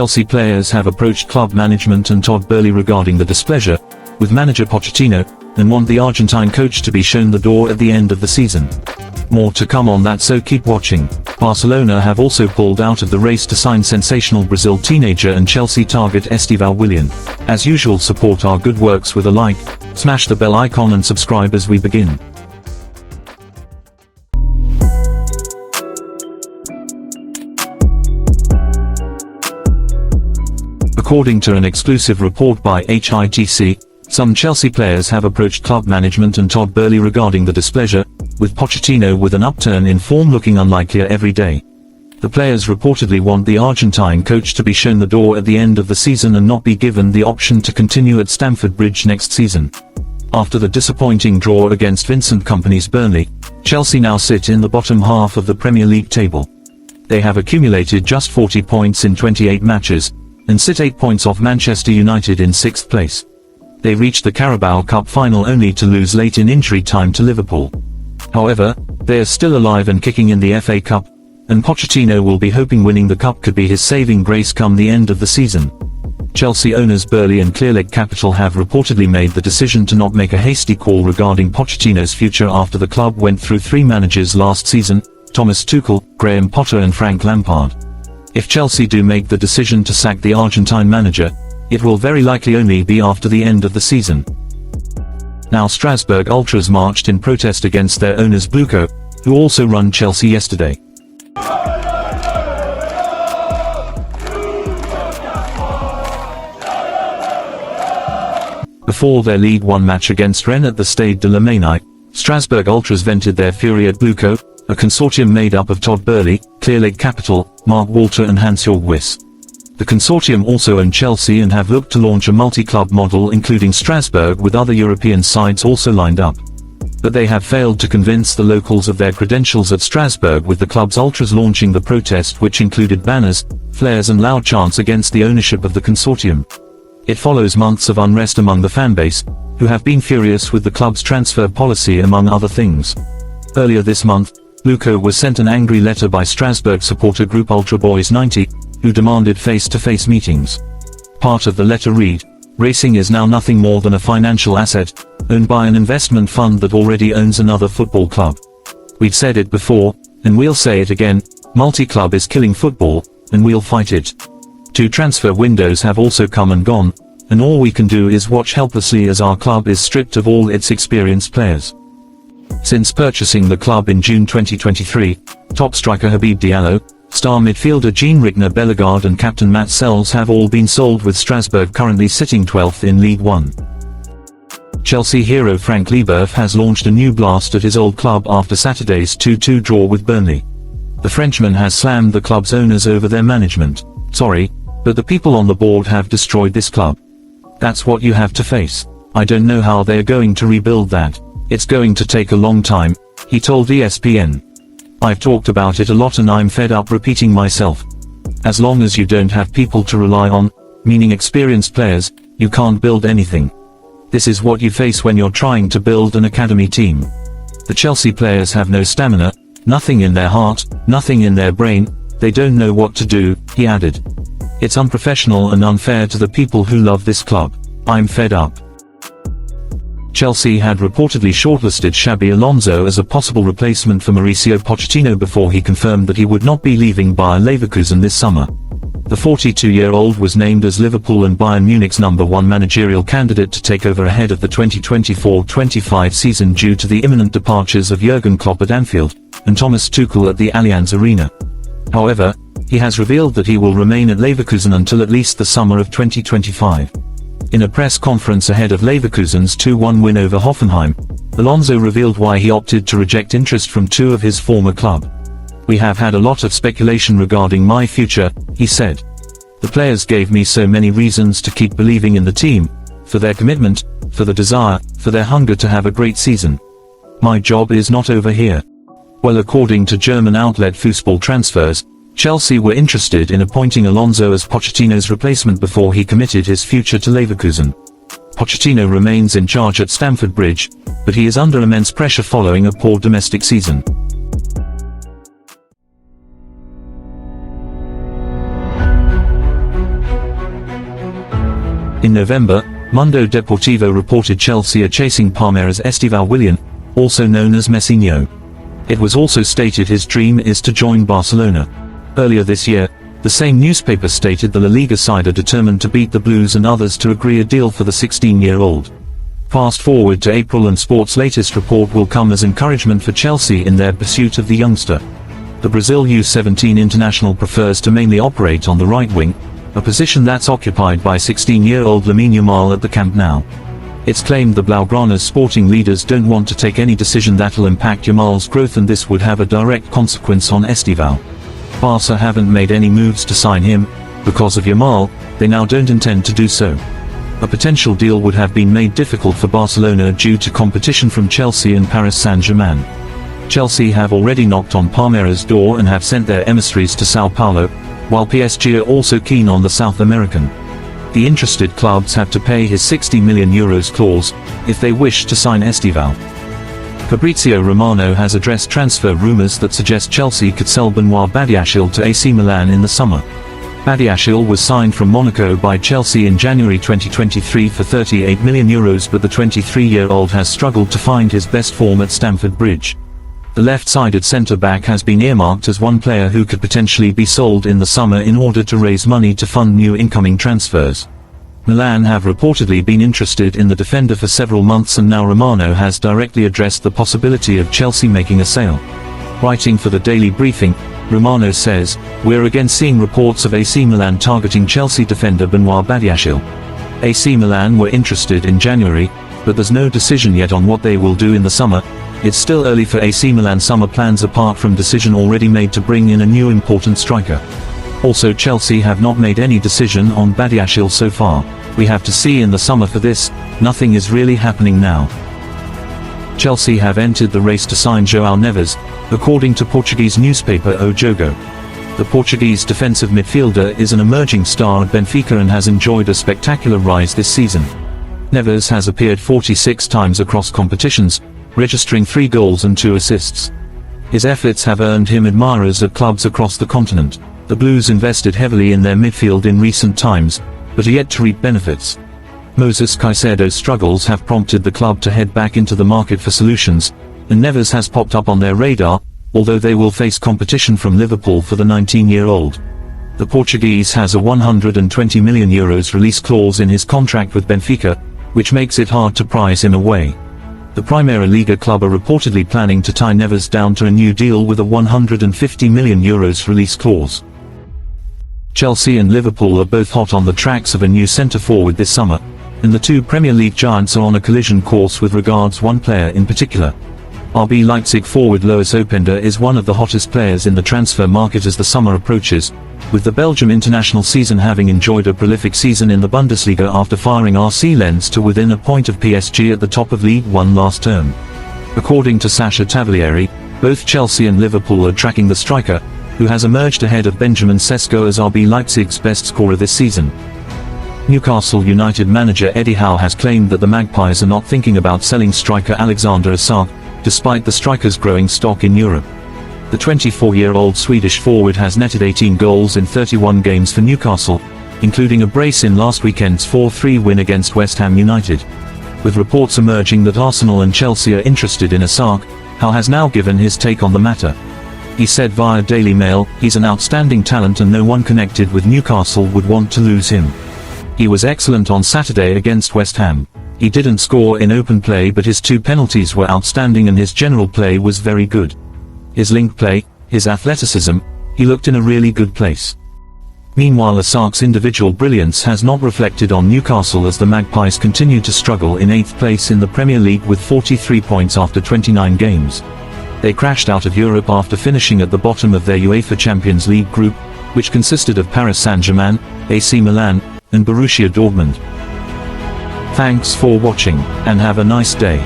Chelsea players have approached club management and Todd Boehly regarding the displeasure with manager Pochettino, and want the Argentine coach to be shown the door at the end of the season. More to come on that, so keep watching. Barcelona have also pulled out of the race to sign sensational Brazil teenager and Chelsea target Estevão Willian. As usual, support our good works with a like, smash the bell icon and subscribe as we begin. According to an exclusive report by HITC, some Chelsea players have approached club management and Todd Boehly regarding the displeasure, with Pochettino with an upturn in form looking unlikelier every day. The players reportedly want the Argentine coach to be shown the door at the end of the season and not be given the option to continue at Stamford Bridge next season. After the disappointing draw against Vincent Kompany's Burnley, Chelsea now sit in the bottom half of the Premier League table. They have accumulated just 40 points in 28 matches, and sit 8 points off Manchester United in 6th place. They reached the Carabao Cup final only to lose late in injury time to Liverpool. However, they are still alive and kicking in the FA Cup, and Pochettino will be hoping winning the cup could be his saving grace come the end of the season. Chelsea owners Boehly and Clearlake Capital have reportedly made the decision to not make a hasty call regarding Pochettino's future after the club went through 3 managers last season: Thomas Tuchel, Graham Potter and Frank Lampard. If Chelsea do make the decision to sack the Argentine manager, it will very likely only be after the end of the season. Now, Strasbourg ultras marched in protest against their owners Bluco, who also run Chelsea yesterday. Before their League One match against Rennes at the Stade de la Mainai, Strasbourg ultras vented their fury at Bluco, a consortium made up of Todd Boehly, Clearlake Capital, Mark Walter and Hans-Jörg Wyss. The consortium also own Chelsea and have looked to launch a multi-club model including Strasbourg, with other European sides also lined up. But they have failed to convince the locals of their credentials at Strasbourg, with the club's ultras launching the protest, which included banners, flares and loud chants against the ownership of the consortium. It follows months of unrest among the fanbase, who have been furious with the club's transfer policy among other things. Earlier this month, Bluco was sent an angry letter by Strasbourg supporter group Ultra Boys 90, who demanded face-to-face meetings. Part of the letter read, "Racing is now nothing more than a financial asset, owned by an investment fund that already owns another football club. We've said it before, and we'll say it again, multi-club is killing football, and we'll fight it. 2 transfer windows have also come and gone, and all we can do is watch helplessly as our club is stripped of all its experienced players." Since purchasing the club in June 2023, top striker Habib Diallo, star midfielder Jean-Richner Bellegarde and captain Matt Sells have all been sold, with Strasbourg currently sitting 12th in League One. Chelsea hero Frank Lebeuf has launched a new blast at his old club after Saturday's 2-2 draw with Burnley. The Frenchman has slammed the club's owners over their management. "Sorry, but the people on the board have destroyed this club. That's what you have to face. I don't know how they're going to rebuild that. It's going to take a long time," he told ESPN. "I've talked about it a lot and I'm fed up repeating myself. As long as you don't have people to rely on, meaning experienced players, you can't build anything. This is what you face when you're trying to build an academy team. The Chelsea players have no stamina, nothing in their heart, nothing in their brain, they don't know what to do," he added. "It's unprofessional and unfair to the people who love this club. I'm fed up." Chelsea had reportedly shortlisted Xabi Alonso as a possible replacement for Mauricio Pochettino before he confirmed that he would not be leaving Bayer Leverkusen this summer. The 42-year-old was named as Liverpool and Bayern Munich's #1 managerial candidate to take over ahead of the 2024-25 season due to the imminent departures of Jurgen Klopp at Anfield, and Thomas Tuchel at the Allianz Arena. However, he has revealed that he will remain at Leverkusen until at least the summer of 2025. In a press conference ahead of Leverkusen's 2-1 win over Hoffenheim, Alonso revealed why he opted to reject interest from 2 of his former club. "We have had a lot of speculation regarding my future," he said. "The players gave me so many reasons to keep believing in the team, for their commitment, for the desire, for their hunger to have a great season. My job is not over here." Well, according to German outlet Fußball Transfers, Chelsea were interested in appointing Alonso as Pochettino's replacement before he committed his future to Leverkusen. Pochettino remains in charge at Stamford Bridge, but he is under immense pressure following a poor domestic season. In November, Mundo Deportivo reported Chelsea are chasing Palmeiras' Estevão Willian, also known as Messinho. It was also stated his dream is to join Barcelona. Earlier this year, the same newspaper stated the La Liga side are determined to beat the Blues and others to agree a deal for the 16-year-old. Fast forward to April and Sport's latest report will come as encouragement for Chelsea in their pursuit of the youngster. The Brazil U17 international prefers to mainly operate on the right wing, a position that's occupied by 16-year-old Lamine Yamal at the Camp Nou. It's claimed the Blaugrana's sporting leaders don't want to take any decision that'll impact Yamal's growth, and this would have a direct consequence on Estevão. Barca haven't made any moves to sign him. Because of Yamal, they now don't intend to do so. A potential deal would have been made difficult for Barcelona due to competition from Chelsea and Paris Saint-Germain. Chelsea have already knocked on Palmeiras' door and have sent their emissaries to Sao Paulo, while PSG are also keen on the South American. The interested clubs have to pay his €60 million clause if they wish to sign Estevão. Fabrizio Romano has addressed transfer rumours that suggest Chelsea could sell Benoit Badiashile to AC Milan in the summer. Badiashile was signed from Monaco by Chelsea in January 2023 for €38 million, but the 23-year-old has struggled to find his best form at Stamford Bridge. The left-sided centre-back has been earmarked as one player who could potentially be sold in the summer in order to raise money to fund new incoming transfers. Milan have reportedly been interested in the defender for several months, and now Romano has directly addressed the possibility of Chelsea making a sale. Writing for the Daily Briefing, Romano says, "We're again seeing reports of AC Milan targeting Chelsea defender Benoit Badiashile. AC Milan were interested in January, but there's no decision yet on what they will do in the summer. It's still early for AC Milan summer plans apart from decision already made to bring in a new important striker. Also, Chelsea have not made any decision on Badiashile so far. We have to see in the summer for this. Nothing is really happening now." Chelsea have entered the race to sign Joao Neves, according to Portuguese newspaper O Jogo. The Portuguese defensive midfielder is an emerging star at Benfica and has enjoyed a spectacular rise this season. Neves has appeared 46 times across competitions, registering 3 goals and 2 assists. His efforts have earned him admirers at clubs across the continent. The Blues invested heavily in their midfield in recent times, but are yet to reap benefits. Moses Caicedo's struggles have prompted the club to head back into the market for solutions, and Neves has popped up on their radar, although they will face competition from Liverpool for the 19-year-old. The Portuguese has a €120 million release clause in his contract with Benfica, which makes it hard to prize him away. The Primeira Liga club are reportedly planning to tie Neves down to a new deal with a €150 million release clause. Chelsea and Liverpool are both hot on the tracks of a new centre-forward this summer, and the two Premier League giants are on a collision course with regards one player in particular. RB Leipzig forward Lois Openda is one of the hottest players in the transfer market as the summer approaches, with the Belgium international season having enjoyed a prolific season in the Bundesliga after firing RC Lens to within a point of PSG at the top of League One last term. According to Sasha Tavolieri, both Chelsea and Liverpool are tracking the striker, who has emerged ahead of Benjamin Sesko as RB Leipzig's best scorer this season. Newcastle United manager Eddie Howe has claimed that the Magpies are not thinking about selling striker Alexander Isak, despite the striker's growing stock in Europe. The 24-year-old Swedish forward has netted 18 goals in 31 games for Newcastle, including a brace in last weekend's 4-3 win against West Ham United. With reports emerging that Arsenal and Chelsea are interested in Isak, Howe has now given his take on the matter. He said via Daily Mail, "He's an outstanding talent and no one connected with Newcastle would want to lose him. He was excellent on Saturday against West Ham. He didn't score in open play, but his 2 penalties were outstanding and his general play was very good. His link play, his athleticism, he looked in a really good place." Meanwhile, Isak's individual brilliance has not reflected on Newcastle as the Magpies continue to struggle in 8th place in the Premier League with 43 points after 29 games. They crashed out of Europe after finishing at the bottom of their UEFA Champions League group, which consisted of Paris Saint-Germain, AC Milan, and Borussia Dortmund. Thanks for watching, and have a nice day.